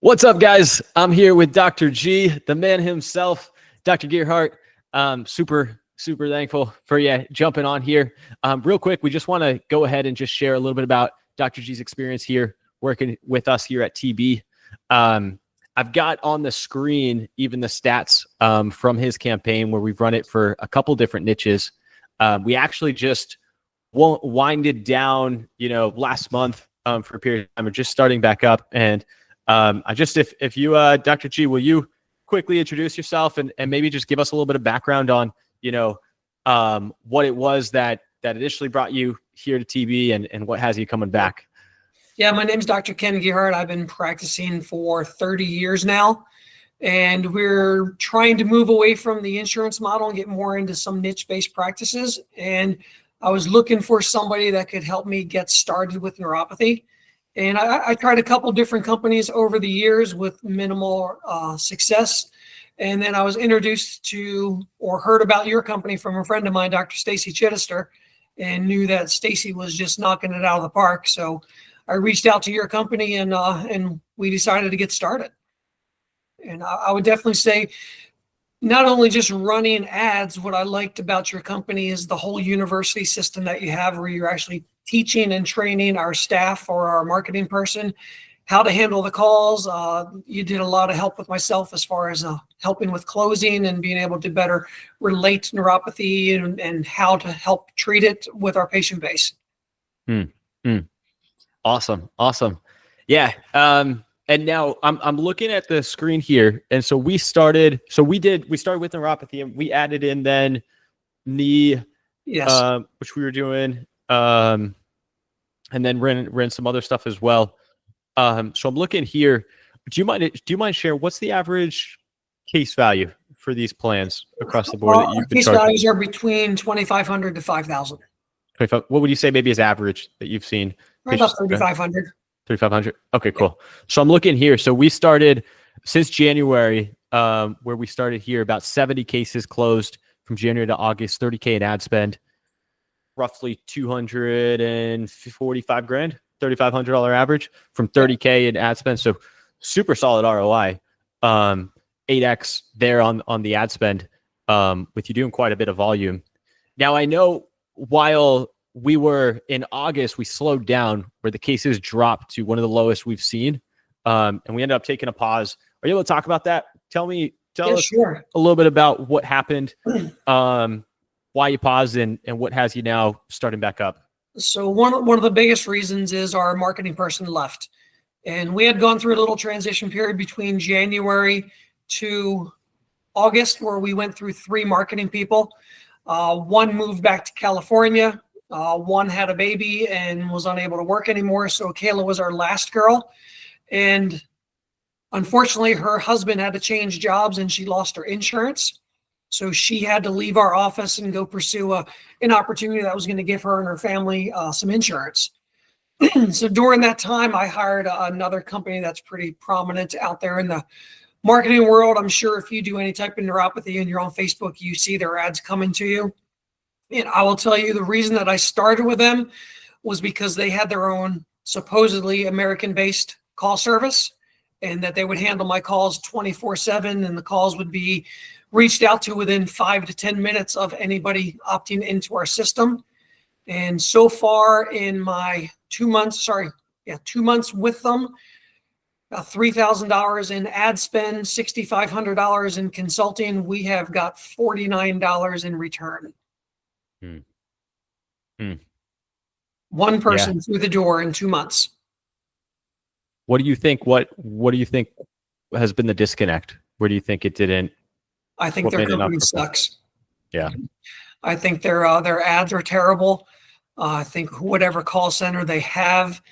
What's up, guys? I'm here with Dr. G, the man himself, Dr. Gearhart. Super thankful for you jumping on here. Real quick, we just want to go ahead and just share a little bit about Dr. G's experience here working with us here at TB. I've got on the screen even the stats from his campaign where we've run it for a couple different niches. We actually just winded down, last month for a period of time. We're just starting back up, and if you, Dr. G, will you quickly introduce yourself and maybe just give us a little bit of background on, what it was that initially brought you here to TB and what has you coming back? Yeah, my name's Dr. Ken Gearhart. I've been practicing for 30 years now, and we're trying to move away from the insurance model and get more into some niche-based practices. And I was looking for somebody that could help me get started with neuropathy. And I tried a couple different companies over the years with minimal success. And then I was introduced to or heard about your company from a friend of mine, Dr. Stacy Chittister, and knew that Stacy was just knocking it out of the park. So I reached out to your company and we decided to get started. And I would definitely say not only just running ads, what I liked about your company is the whole university system that you have where you're actually teaching and training our staff or our marketing person how to handle the calls. You did a lot of help with myself as far as helping with closing and being able to better relate neuropathy and how to help treat it with our patient base. Awesome. Yeah. And now I'm looking at the screen here. And so we started with neuropathy and we added in then knee, Yes. which we were doing, and then ran some other stuff as well. So I'm looking here. Do you mind sharing what's the average case value for these plans across the board that you've been case charging? values are between 2,500 to 5,000. What would you say maybe is average that you've seen? About 3,500. 3,500. Okay, cool. So I'm looking here. So we started since January, where we started here, about 70 cases closed from January to August, 30K in ad spend, roughly 245 grand, $3,500 average from 30K in ad spend. So super solid ROI, 8X there on the ad spend, with you doing quite a bit of volume. Now I know while we were in August, we slowed down where the cases dropped to one of the lowest we've seen. And we ended up taking a pause. Are you able to talk about that? Tell us Sure. a little bit about what happened, why you paused and what has you now starting back up. So one of the biggest reasons is our marketing person left. And we had gone through a little transition period between January to August where we went through 3 marketing people. One moved back to California. One had a baby and was unable to work anymore. So Kayla was our last girl. And unfortunately, her husband had to change jobs and she lost her insurance. So she had to leave our office and go pursue an opportunity that was going to give her and her family some insurance. So during that time, I hired another company that's pretty prominent out there in the marketing world. I'm sure if you do any type of neuropathy and you're on Facebook, you see their ads coming to you. And I will tell you the reason that I started with them was because they had their own supposedly American-based call service and that they would handle my calls 24/7 and the calls would be reached out to within 5 to 10 minutes of anybody opting into our system. And so far in my 2 months with them, about $3,000 in ad spend, $6,500 in consulting, we have got $49 in return. One person through the door in 2 months. What do you think? What do you think has been the disconnect? Where do you think it didn't? I think their company sucks. Yeah. I think their ads are terrible. I think whatever call center they have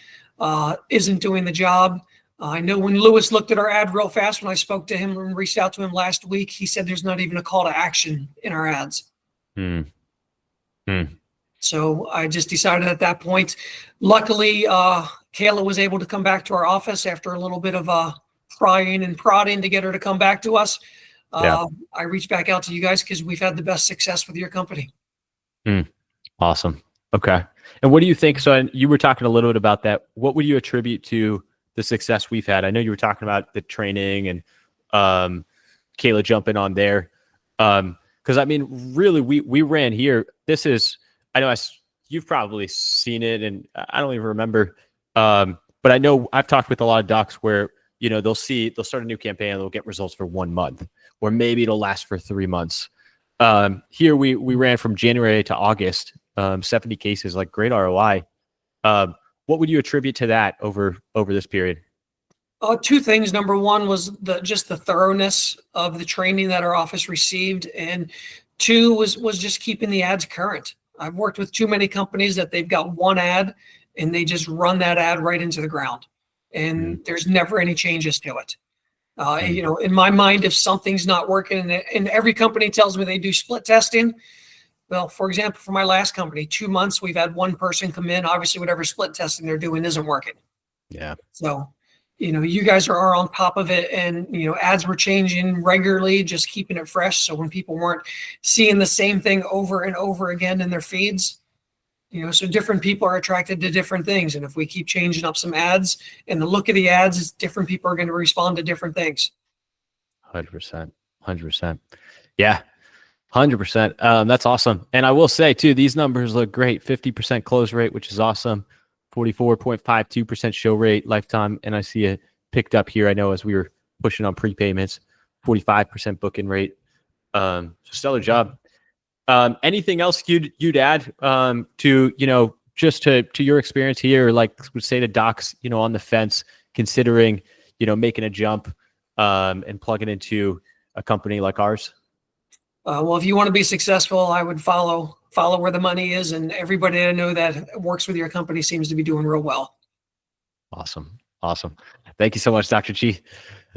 isn't doing the job. I know when Lewis looked at our ad real fast, when I spoke to him and reached out to him last week, he said there's not even a call to action in our ads. So I just decided at that point, luckily, Kayla was able to come back to our office after a little bit of prying and prodding to get her to come back to us. I reached back out to you guys because we've had the best success with your company. Awesome. Okay. And what do you think? So you were talking a little bit about that. What would you attribute to the success we've had. I know you were talking about the training and Kayla jumping on there. Because I mean, really, we ran here. This is, I know you've probably seen it, and I don't even remember. But I know I've talked with a lot of docs where, you know, they'll start a new campaign and they'll get results for 1 month, or maybe it'll last for 3 months. Here we ran from January to August, 70 cases, like great ROI. What would you attribute to that over this period? Two things. Number one was just the thoroughness of the training that our office received, and two was just keeping the ads current. I've worked with too many companies that they've got one ad and they just run that ad right into the ground, and there's never any changes to it. You know, in my mind, if something's not working, and every company tells me they do split testing. Well, for example, for my last company, 2 months, we've had one person come in. Obviously, whatever split testing they're doing isn't working. Yeah. So, you know, you guys are on top of it, and, you know, ads were changing regularly, just keeping it fresh. So when people weren't seeing the same thing over and over again in their feeds, you know, so different people are attracted to different things. And if we keep changing up some ads and the look of the ads, different people are going to respond to different things. 100%. 100%. Yeah. 100%. That's awesome. And I will say too, these numbers look great. 50% close rate, which is awesome. 44.52% show rate lifetime. And I see it picked up here. I know as we were pushing on prepayments, 45% booking rate. Stellar job. Anything else you'd add to, you know, just to your experience here, like would say to docs, you know, on the fence, considering, you know, making a jump and plugging into a company like ours? Well, if you want to be successful, I would follow where the money is, and everybody I know that works with your company seems to be doing real well. Awesome. Awesome. Thank you so much, Dr. G.